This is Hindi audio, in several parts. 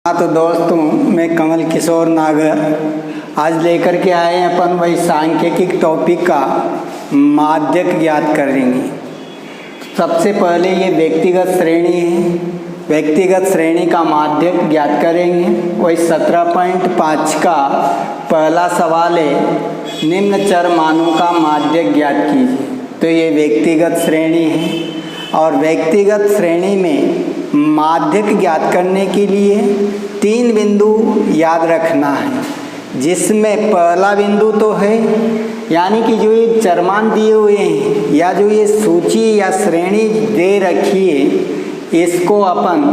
हाँ तो दोस्तों, मैं कमल किशोर नागर आज लेकर के आए हैं अपन वही सांख्यिकी टॉपिक का माध्यक ज्ञात करेंगे। सबसे पहले ये व्यक्तिगत श्रेणी है, व्यक्तिगत श्रेणी का माध्यक ज्ञात करेंगे। वही 17.5 का पहला सवाल है, निम्न चर मानों का माध्यक ज्ञात कीजिए। तो ये व्यक्तिगत श्रेणी है और व्यक्तिगत श्रेणी में माध्यक ज्ञात करने के लिए 3 बिंदु याद रखना है, जिसमें पहला बिंदु तो है यानी कि जो ये चरमान दिए हुए हैं या जो ये सूची या श्रेणी दे रखी है, इसको अपन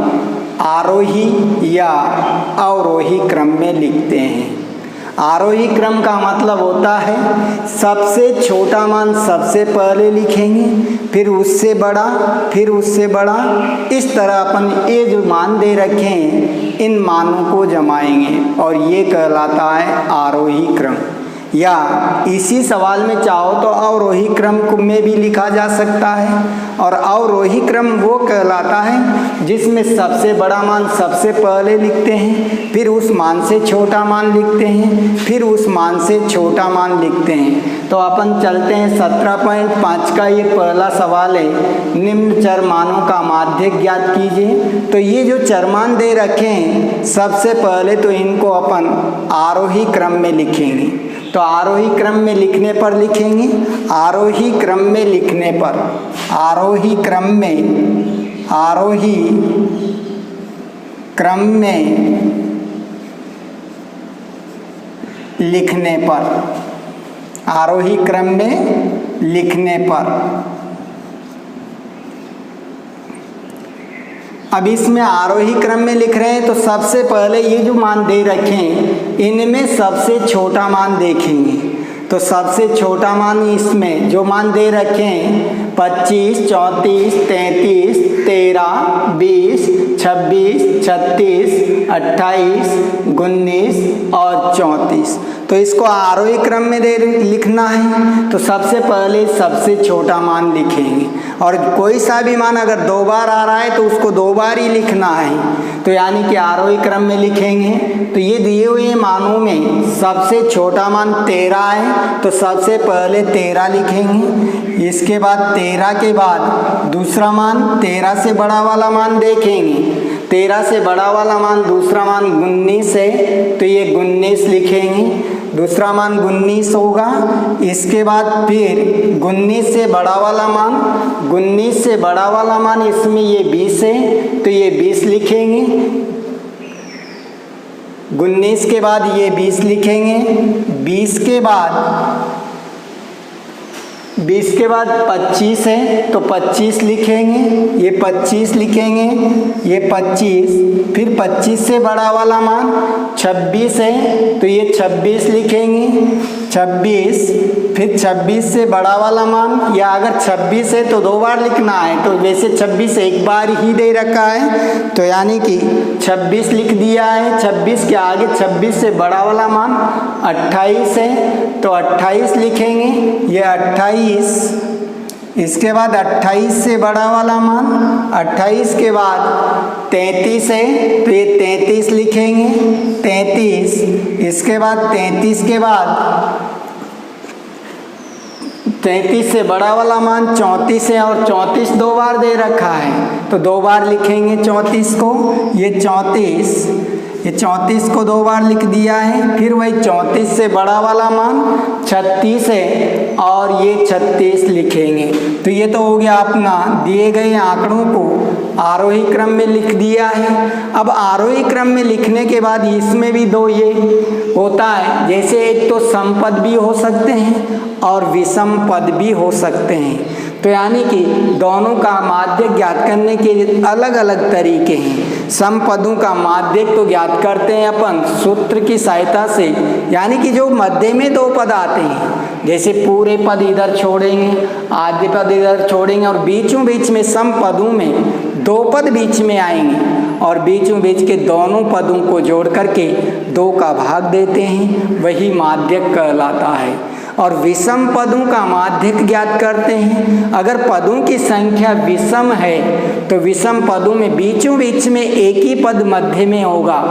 आरोही या अवरोही क्रम में लिखते हैं। आरोही क्रम का मतलब होता है सबसे छोटा मान सबसे पहले लिखेंगे, फिर उससे बड़ा, फिर उससे बड़ा। इस तरह अपन ये जो मान दे रखे हैं इन मानों को जमाएंगे और ये कहलाता है आरोही क्रम। या इसी सवाल में चाहो तो अवरोही क्रम में भी लिखा जा सकता है। और अवरोही क्रम वो कहलाता है जिसमें सबसे बड़ा मान सबसे पहले लिखते हैं, फिर उस मान से छोटा मान लिखते हैं, फिर उस मान से छोटा मान लिखते हैं। तो अपन चलते हैं 17.5 का ये पहला सवाल है, निम्न चर मानों का माध्यक ज्ञात कीजिए। तो ये जो चरमान दे रखे हैं सबसे पहले तो इनको अपन आरोही क्रम में लिखेंगे। तो आरोही क्रम में लिखने पर लिखेंगे, आरोही क्रम में लिखने पर, आरोही क्रम में, आरोही क्रम में लिखने पर, आरोही क्रम में लिखने पर। अब इसमें आरोही क्रम में लिख रहे हैं तो सबसे पहले ये जो मान दे रखे हैं इनमें सबसे छोटा मान देखेंगे। तो सबसे छोटा मान इसमें जो मान दे रखे हैं 25, 34, 33, 13, 20, 26, 36, 28, 19 और 34। तो इसको आरोही क्रम में लिखना है तो सबसे पहले सबसे छोटा मान लिखेंगे और कोई सा भी मान अगर 2 बार आ रहा है तो उसको 2 बार ही लिखना है। तो यानी कि आरोही क्रम में लिखेंगे। तो ये दिए हुए मानों में सबसे छोटा मान 13 है तो सबसे पहले 13 लिखेंगे। इसके बाद 13 के बाद दूसरा मान 13 से बड़ा वाला मान देखेंगे। 13 से बड़ा वाला मान दूसरा मान 19 है तो ये 19 लिखेंगे। दूसरा मान 19 होगा। इसके बाद फिर 19 से बड़ा वाला मान, 19 से बड़ा वाला मान इसमें ये 20 है तो ये 20 लिखेंगे। 19 के बाद ये 20 लिखेंगे। 20 के बाद 25 है तो 25 लिखेंगे, ये 25 लिखेंगे, ये 25। फिर 25 से बड़ा वाला मान 26 है तो ये 26 लिखेंगे, 26। फिर 26 से बड़ा वाला मान, या अगर 26 है तो 2 बार लिखना है, तो वैसे 26 एक बार ही दे रखा है तो यानी कि 26 लिख दिया है। 26 के आगे 26 से बड़ा वाला मान 28 है तो 28 लिखेंगे, ये 28। इसके बाद 28 से बड़ा वाला मान, 28 के बाद 33 है तो ये 33 लिखेंगे, 33। इसके बाद 33 के बाद 33 से बड़ा वाला मान 34 है और 34 2 बार दे रखा है तो 2 बार लिखेंगे 34 को, ये 34। ये 34 को 2 बार लिख दिया है। फिर वही 34 से बड़ा वाला मान 36 है और ये 36 लिखेंगे। तो ये तो हो गया अपना दिए गए आंकड़ों को आरोही क्रम में लिख दिया है। अब आरोही क्रम में लिखने के बाद इसमें भी 2 ये होता है, जैसे एक तो समपद भी हो सकते हैं और विषम पद भी हो सकते हैं। तो यानी कि दोनों का माध्यक ज्ञात करने के अलग अलग तरीके हैं। समपदों का माध्यक तो ज्ञात करते हैं अपन सूत्र की सहायता से, यानी कि जो मध्य में 2 पद आते हैं, जैसे पूरे पद इधर छोड़ेंगे, आधे पद इधर छोड़ेंगे और बीचों बीच में समपदों में 2 पद बीच में आएंगे और बीचों बीच के दोनों पदों को जोड़ करके 2 का भाग देते हैं, वही माध्यक कहलाता है। और विषम पदों का माध्यक ज्ञात करते हैं। अगर पदों की संख्या विषम है तो विषम पदों में बीचों बीच में एक ही पद मध्य में होगा,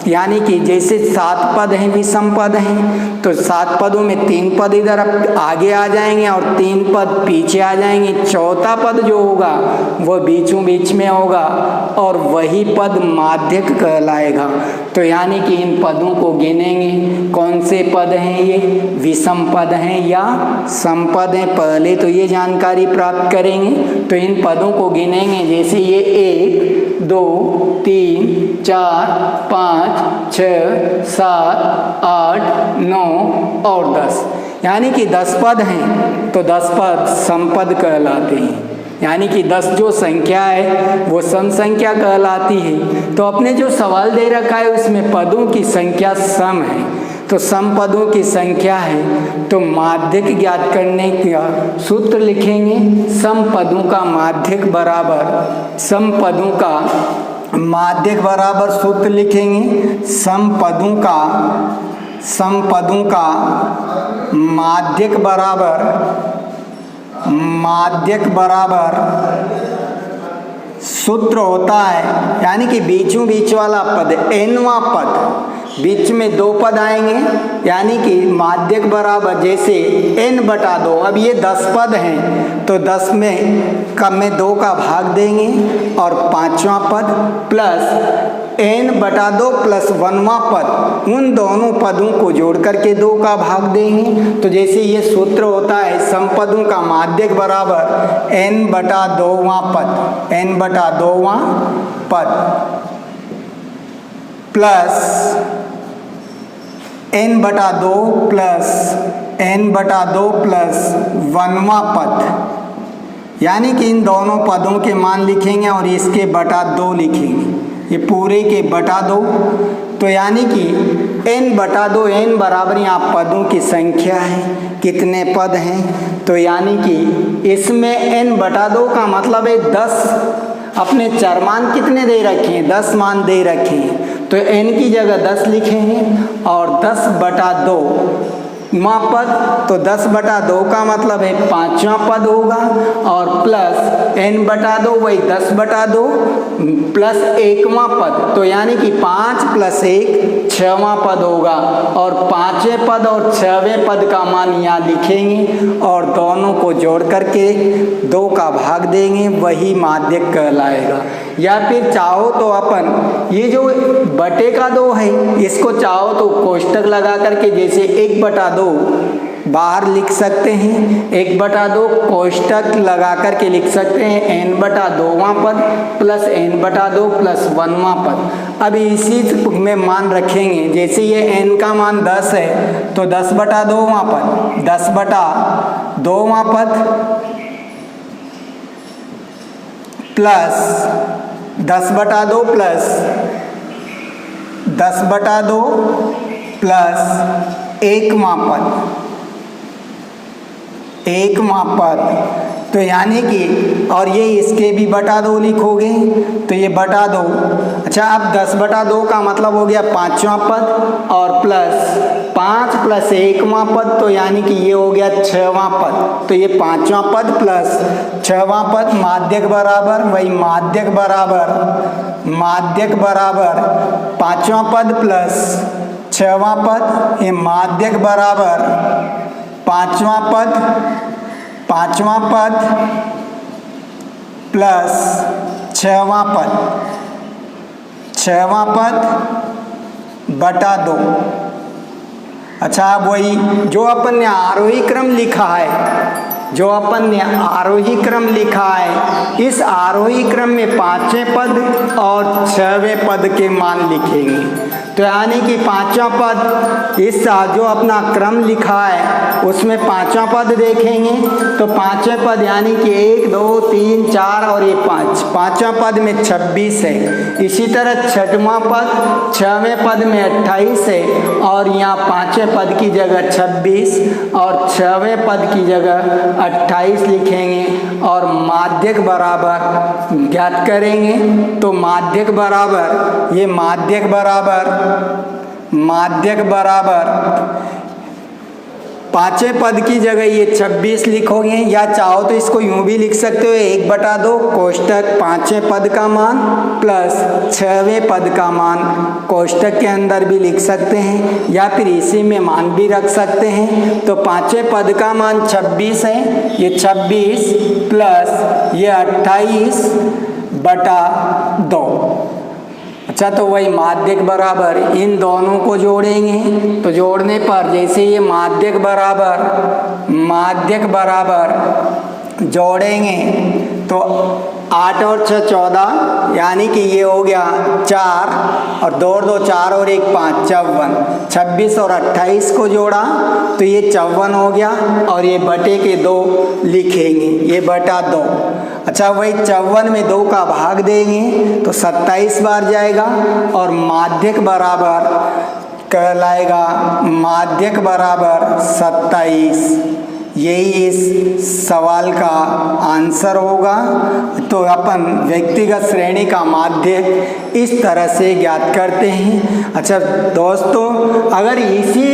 यानी कि जैसे 7 पद हैं, विषम पद हैं, तो 7 पदों में 3 पद इधर आगे आ जाएंगे और 3 पद पीछे आ जाएंगे। चौथा पद जो होगा वो बीचों बीच में होगा और वही पद माध्यक कहलाएगा। तो यानी कि इन पदों को गिनेंगे, कौन से पद हैं ये, विषम पद हैं या सम पद हैं, पहले तो ये जानकारी प्राप्त करेंगे। तो इन पदों को गिनेंगे, जैसे ये 1 2 3 4 5 6 7 8 9 और 10, यानी कि 10 पद हैं तो 10 पद समपद कहलाते हैं। यानी कि 10 जो संख्या है वो सम संख्या कहलाती है। तो अपने जो सवाल दे रखा है उसमें पदों की संख्या सम है, तो सम पदों की संख्या है, तो माध्यक ज्ञात करने का सूत्र लिखेंगे। सम पदों का माध्यक बराबर, सम पदों का माध्यक बराबर सूत्र लिखेंगे। सम पदों का माध्यक बराबर सूत्र होता है, यानी कि बीचों बीच वाला पद nवां पद, बीच में 2 पद आएंगे, यानी कि माध्यक बराबर जैसे n/2। अब ये 10 पद हैं तो 10 में कम में 2 का भाग देंगे और 5वां पद प्लस n/2 प्लस 1वां पद, उन दोनों पदों को जोड़ करके 2 का भाग देंगे। तो जैसे ये सूत्र होता है सम पदों का माध्यक बराबर n/2वां पद, n/2वां पद प्लस n/2 प्लस 1वां पद, यानी कि इन दोनों पदों के मान लिखेंगे और इसके बटा 2 लिखेंगे, ये पूरे के बटा 2। तो यानी कि n/2, n बराबर यहाँ पदों की संख्या है, कितने पद हैं, तो यानी कि इसमें n/2 का मतलब है 10। अपने चर मान कितने दे रखे हैं, 10 मान दे रखे हैं, तो n की जगह 10 लिखेंगे और 10/2 मां पद, तो 10/2 का मतलब है 5वां पद होगा और प्लस n/2 वही 10/2 प्लस 1वां पद, तो यानी कि 5 प्लस 1 6वां पद होगा और 5वें पद और 6वें पद का मान यहाँ लिखेंगे और दोनों को जोड़ करके 2 का भाग देंगे, वही माध्यक कहलाएगा। या फिर चाहो तो अपन ये जो बटे का 2 है इसको चाहो तो कोष्टक लगा करके जैसे 1/2 बाहर लिख सकते हैं, 1/2 कोष्टक लगा करके लिख सकते हैं n/2वां पद प्लस n/2 प्लस 1वां पद। अब इसी में मान रखेंगे, जैसे ये n का मान 10 है तो 10/2वां पद, 10/2वां पद प्लस 10/2 प्लस 10/2 प्लस 1वां पद, 1वां पद, तो यानी कि और ये इसके भी बटा 2 लिखोगे तो ये बटा 2। अच्छा, अब 10/2 का मतलब हो गया 5वां पद और प्लस 5 प्लस 1वां पद, तो यानी कि ये हो गया 6वां पद, तो ये 5वां पद प्लस 6वां पद, माध्यक बराबर वही माध्यक बराबर 5वां पद प्लस 6वां पद, ये माध्यक बराबर 5वां पद प्लस 6वां पद बटा 2। अच्छा, अब वही जो अपन ने आरोही क्रम लिखा है, इस आरोही क्रम में 5वें पद और 6वें पद के मान लिखेंगे। तो यानी कि 5वां पद, इस जो अपना क्रम लिखा है उसमें 5वां पद देखेंगे तो 5वें पद यानी कि 1 2 3 4 और ये 5वां पद में 26 है। इसी तरह 6वां पद 6वें पद में 28 है और यहाँ 5वें पद की जगह 26 और 6वें पद की जगह 28 लिखेंगे और माध्यक बराबर ज्ञात करेंगे। तो माध्यक बराबर, ये माध्यक बराबर पांचवें पद की जगह ये 26 लिखोगे, या चाहो तो इसको यूं भी लिख सकते हो 1/2 कोष्टक पांचवें पद का मान प्लस 6वें पद का मान कोष्टक के अंदर भी लिख सकते हैं, या फिर इसी में मान भी रख सकते हैं। तो पांचवें पद का मान 26 है, ये 26 प्लस ये 28/2। अच्छा, तो वही माध्यक बराबर इन दोनों को जोड़ेंगे, तो जोड़ने पर जैसे ये माध्यक बराबर जोड़ेंगे तो 8 और 6 14, यानी कि ये हो गया 4 और 2 और 2 4 और 1 5 54। 26 और 28 को जोड़ा तो ये 54 हो गया, और ये बटे के 2 लिखेंगे, ये बटा 2। अच्छा, वही 54 में 2 का भाग देंगे तो 27 बार जाएगा, और माध्यक बराबर कहलाएगा माध्यक बराबर 27। यही इस सवाल का आंसर होगा। तो अपन व्यक्तिगत श्रेणी का माध्यक इस तरह से ज्ञात करते हैं। अच्छा दोस्तों, अगर इसी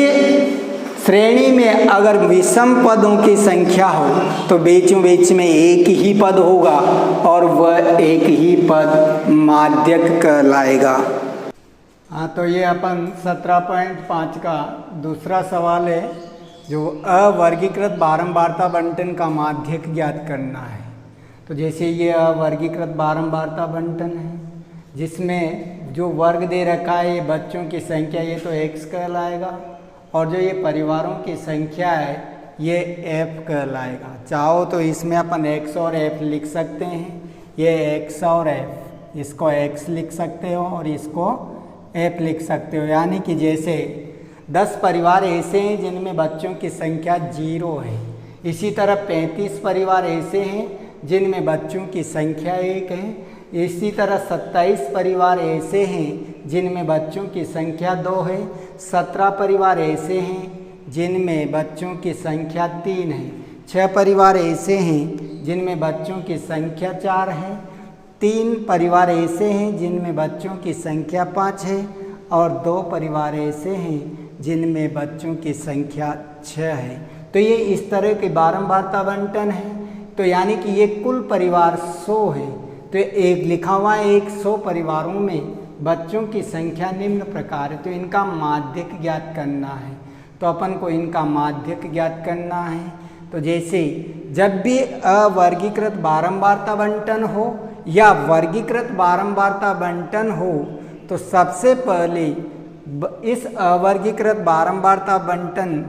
श्रेणी में अगर विषम पदों की संख्या हो तो बीचों बीच में एक ही पद होगा, और वह एक ही पद माध्यक कहलाएगा। हाँ, तो ये अपन 17.5 का दूसरा सवाल है, जो अवर्गीकृत बारंबारता बंटन का माध्यक ज्ञात करना है। तो जैसे ये अवर्गीकृत बारंबारता बंटन है, जिसमें जो वर्ग दे रखा है ये बच्चों की संख्या, ये तो x कहलाएगा, और जो ये परिवारों की संख्या है ये f कहलाएगा। चाहो तो इसमें अपन x और f लिख सकते हैं, ये x और f, इसको x लिख सकते हो और इसको f लिख सकते हो। यानी कि जैसे 10 परिवार ऐसे हैं जिनमें बच्चों की संख्या 0 है, इसी तरह 35 परिवार ऐसे हैं जिनमें बच्चों की संख्या 1 है, इसी तरह 27 परिवार ऐसे हैं जिनमें बच्चों की संख्या 2 है, 17 परिवार ऐसे हैं जिनमें बच्चों की संख्या 3 है, 6 परिवार ऐसे हैं जिनमें बच्चों की संख्या 4 है, 3 परिवार ऐसे हैं जिनमें बच्चों की संख्या 5 है, और 2 परिवार ऐसे हैं जिनमें बच्चों की संख्या 6 है। तो ये इस तरह के बारंबारता बंटन है। तो यानी कि ये कुल परिवार 100 है। तो एक लिखा हुआ है 100 परिवारों में बच्चों की संख्या निम्न प्रकार है, तो इनका माध्यक ज्ञात करना है। तो अपन को इनका माध्यक ज्ञात करना है। तो जैसे जब भी अवर्गीकृत बारंबारता बंटन हो या वर्गीकृत बारंबारता बंटन हो, तो सबसे पहले इस अवर्गीकृत बारंबारता बंटन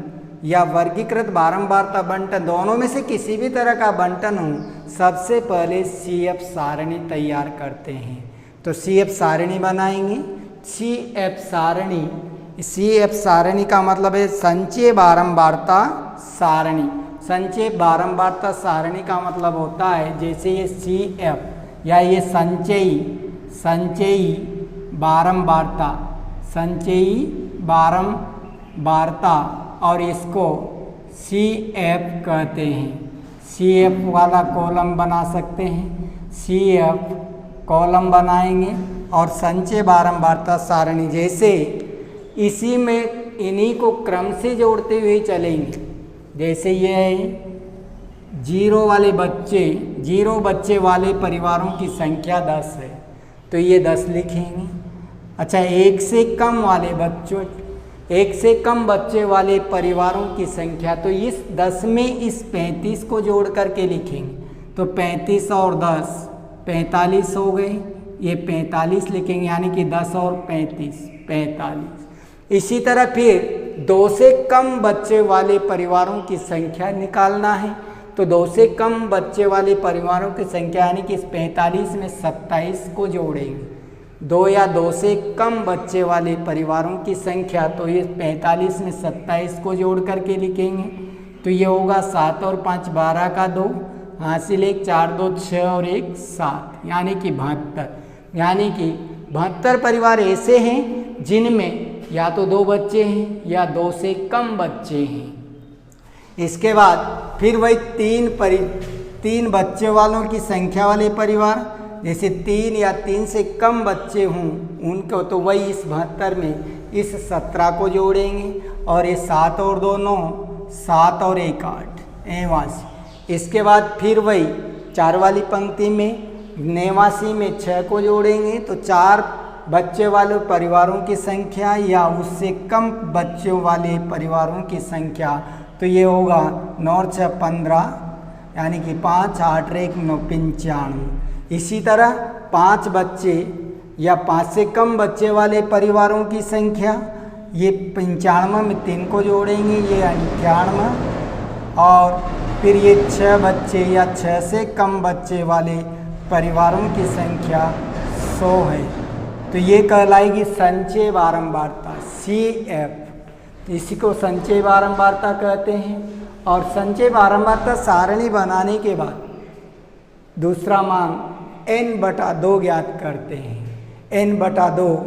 या वर्गीकृत बारंबारता बंटन दोनों में से किसी भी तरह का बंटन हो, सबसे पहले CF सारणी तैयार करते हैं। तो CF सारणी बनाएंगे। CF सारणी का मतलब है संचय बारंबारता सारणी। संचय बारंबारता सारणी का मतलब होता है जैसे ये CF या ये संचयी बारंबारता और इसको CF कहते हैं। CF वाला कॉलम बना सकते हैं, CF कॉलम बनाएंगे और संचय बारंबारता सारणी जैसे इसी में इन्हीं को क्रम से जोड़ते हुए चलेंगे। जैसे ये है 0 बच्चे वाले परिवारों की संख्या 10 है, तो ये 10 लिखेंगे। अच्छा, 1 से कम बच्चे वाले परिवारों की संख्या, तो इस 10 में इस 35 को जोड़ करके लिखेंगे। तो 35 और 10 45 हो गए, ये 45 लिखेंगे, यानी कि 10 और 35 45। इसी तरह फिर 2 से कम बच्चे वाले परिवारों की संख्या निकालना है। तो 2 से कम बच्चे वाले परिवारों की संख्या यानी कि इस 45 में 27 को जोड़ेंगे। 2 या 2 से कम बच्चे वाले परिवारों की संख्या, तो ये 45 में 27 को जोड़ करके लिखेंगे। तो ये होगा 7 और 5 12 का 2 हासिल 1 4 2 6 और 1 7, यानी कि 72। यानी कि 72 परिवार ऐसे हैं जिनमें या तो 2 बच्चे हैं या 2 से कम बच्चे हैं। इसके बाद फिर वही 3 बच्चे वालों की संख्या वाले परिवार, जैसे 3 या 3 से कम बच्चे हों उनको, तो वही इस 72 में इस 17 को जोड़ेंगे और ये 7 और 2 9 7 और 1 8 89। इसके बाद फिर वही 4 वाली पंक्ति में 89 में 6 को जोड़ेंगे तो 4 बच्चे वाले परिवारों की संख्या या उससे कम बच्चों वाले परिवारों की संख्या, तो ये होगा 9 और 6 15, यानी कि 5 8 1 9 95। इसी तरह 5 बच्चे या 5 से कम बच्चे वाले परिवारों की संख्या, ये 95 में 3 को जोड़ेंगे, ये 98, और फिर ये 6 बच्चे या 6 से कम बच्चे वाले परिवारों की संख्या 100 है। तो ये कहलाएगी संचय बारंबारता CF। इसी को संचय बारंबारता कहते हैं। और संचय बारंबारता सारणी बनाने के बाद दूसरा मान n/2 ज्ञात करते हैं। n/2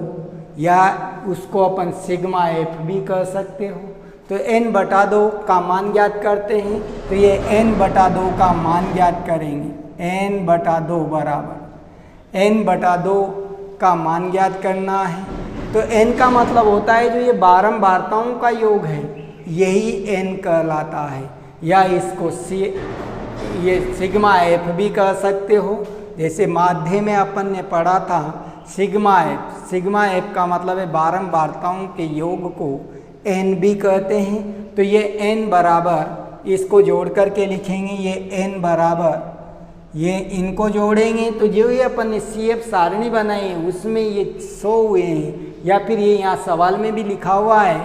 या उसको अपन सिग्मा F भी कह सकते हो। तो n/2 का मान ज्ञात करते हैं, तो ये n/2 का मान ज्ञात करेंगे। n/2 बराबर n/2 का मान ज्ञात करना है। तो n का मतलब होता है जो ये बारंबारताओं का योग है, यही n कहलाता है। या इसको ये सिग्मा F भी कह सकते हो। जैसे माध्य में अपन ने पढ़ा था सिग्मा F का मतलब है बारंबारताओं के योग को n भी कहते हैं। तो ये n बराबर, इसको जोड़ करके लिखेंगे, ये n बराबर, ये इनको जोड़ेंगे तो जो ये अपन ने CF सारणी बनाई है उसमें ये 100 हुए हैं। या फिर ये यहाँ सवाल में भी लिखा हुआ है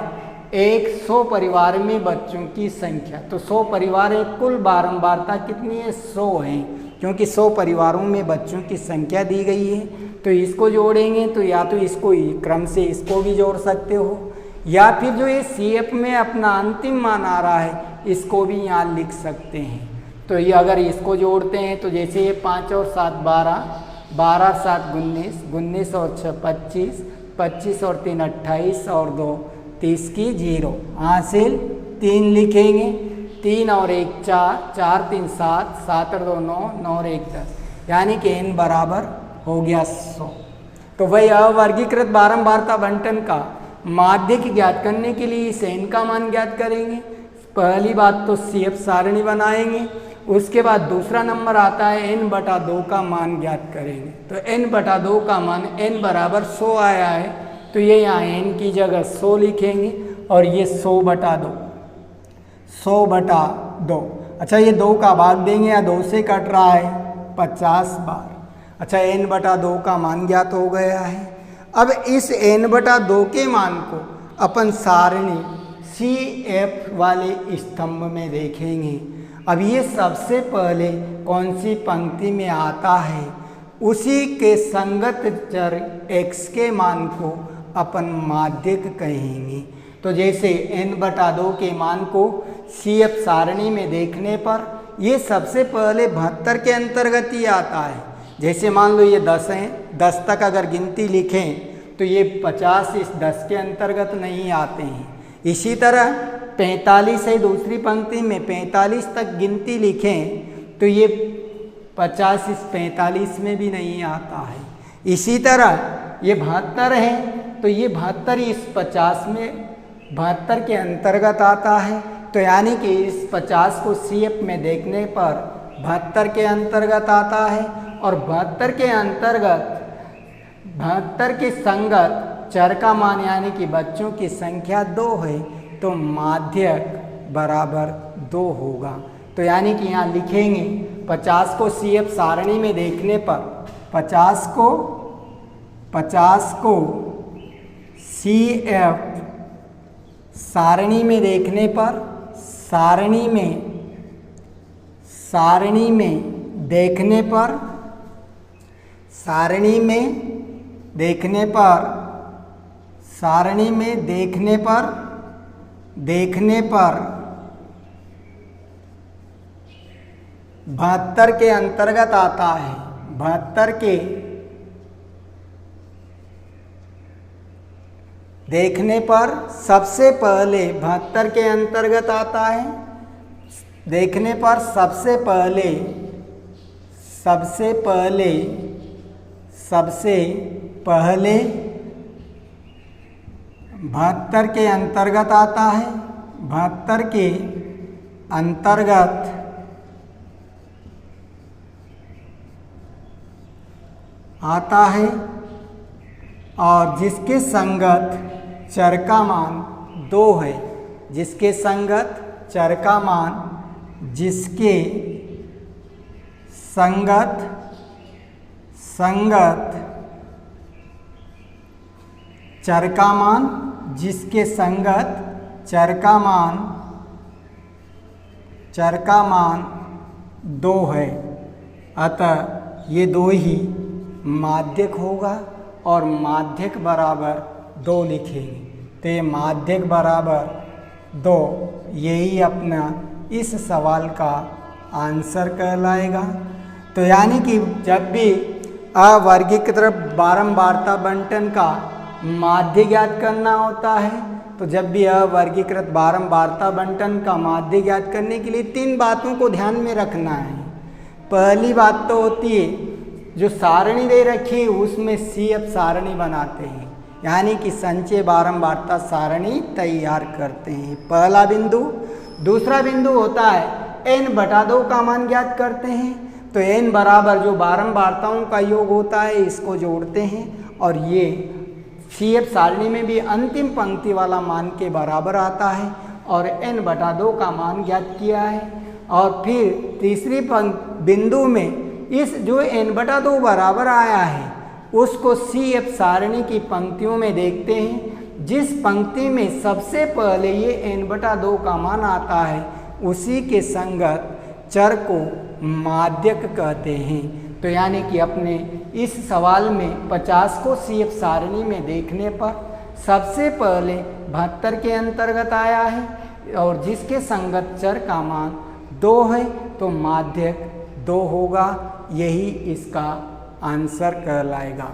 100 परिवार में बच्चों की संख्या। तो 100 परिवार है, कुल बारंबारता कितनी है 100 है, क्योंकि 100 परिवारों में बच्चों की संख्या दी गई है। तो इसको जोड़ेंगे तो या तो इसको क्रम से इसको भी जोड़ सकते हो, या फिर जो ये CF में अपना अंतिम मान आ रहा है इसको भी यहाँ लिख सकते हैं। तो ये अगर इसको जोड़ते हैं तो जैसे ये 5 और 7 12, 12 और 7 19, 19 और 6 25, 25 और 3 28 और 2 30 की 0 हासिल 3 लिखेंगे। 3 और 1 4, 4 3 7, 7 और 2 9, 9 और 1 10, यानी कि n बराबर हो गया 100। तो वही अवर्गीकृत बारंबारता बंटन का माध्यक ज्ञात करने के लिए इस n का मान ज्ञात करेंगे। पहली बात तो CF सारणी बनाएंगे, उसके बाद दूसरा नंबर आता है n/2 का मान ज्ञात करेंगे। तो n/2 का मान n बराबर 100 आया है, तो ये यहाँ n की जगह 100 लिखेंगे और ये 100/2, 100/2। अच्छा, ये 2 का भाग देंगे या 2 से कट रहा है 50 बार। अच्छा, n/2 का मान ज्ञात हो गया है। अब इस n/2 के मान को अपन सारणी CF वाले स्तंभ में देखेंगे। अब ये सबसे पहले कौन सी पंक्ति में आता है, उसी के संगत चर x के मान को अपन माध्यक कहेंगे। तो जैसे n/2 के मान को CF सारणी में देखने पर ये सबसे पहले 72 के अंतर्गत ही आता है। जैसे मान लो ये 10 हैं, 10 तक अगर गिनती लिखें तो ये 50 इस 10 के अंतर्गत नहीं आते हैं। इसी तरह 45 है, दूसरी पंक्ति में 45 तक गिनती लिखें तो ये 50 इस 45 में भी नहीं आता है। इसी तरह ये 72 है, तो ये 72 इस 50 में 72 के अंतर्गत आता है। तो यानी कि इस 50 को CF में देखने पर 72 के अंतर्गत आता है, और 72 के अंतर्गत 72 के संगत चर का मान यानी कि बच्चों की संख्या 2 है, तो माध्यक बराबर 2 होगा। तो यानी कि यहाँ लिखेंगे 50 को CF सारणी में देखने पर 50 को CF सारणी में देखने पर सारणी में देखने पर 72 के अंतर्गत आता है। 72 के देखने पर सबसे पहले 72 के अंतर्गत आता है। देखने पर सबसे पहले 72 के अंतर्गत आता है। 72 के अंतर्गत आता है और जिसके संगत चर का मान 2 है, जिसके संगत चर का मान, जिसके संगत चर का मान, जिसके संगत चर का मान 2 है, अतः ये 2 ही माध्यक होगा और माध्यक बराबर 2 लिखेंगे। तो ये माध्यक बराबर 2, यही अपना इस सवाल का आंसर कहलाएगा। तो यानी कि जब भी अवर्गीकृत बारंबारता बंटन का माध्य ज्ञात करना होता है, तो जब भी अवर्गीकृत बारंबारता बंटन का माध्य ज्ञात करने के लिए 3 बातों को ध्यान में रखना है। पहली बात तो होती है, जो सारणी दे रखी है उसमें CF सारणी बनाते हैं, यानी कि संचय बारंबारता सारणी तैयार करते हैं, पहला बिंदु। दूसरा बिंदु होता है n/2 का मान ज्ञात करते हैं, तो n बराबर जो बारंबारताओं का योग होता है इसको जोड़ते हैं और ये CF सारणी में भी अंतिम पंक्ति वाला मान के बराबर आता है और n/2 का मान ज्ञात किया है। और फिर तीसरी बिंदु में इस जो n/2 बराबर आया है उसको CF सारणी की पंक्तियों में देखते हैं, जिस पंक्ति में सबसे पहले ये n/2 का मान आता है उसी के संगत चर को माध्यक कहते हैं। तो यानी कि अपने इस सवाल में 50 को CF सारणी में देखने पर सबसे पहले 72 के अंतर्गत आया है और जिसके संगत चर का मान 2 है, तो माध्यक 2 होगा, यही इसका आंसर कहलाएगा।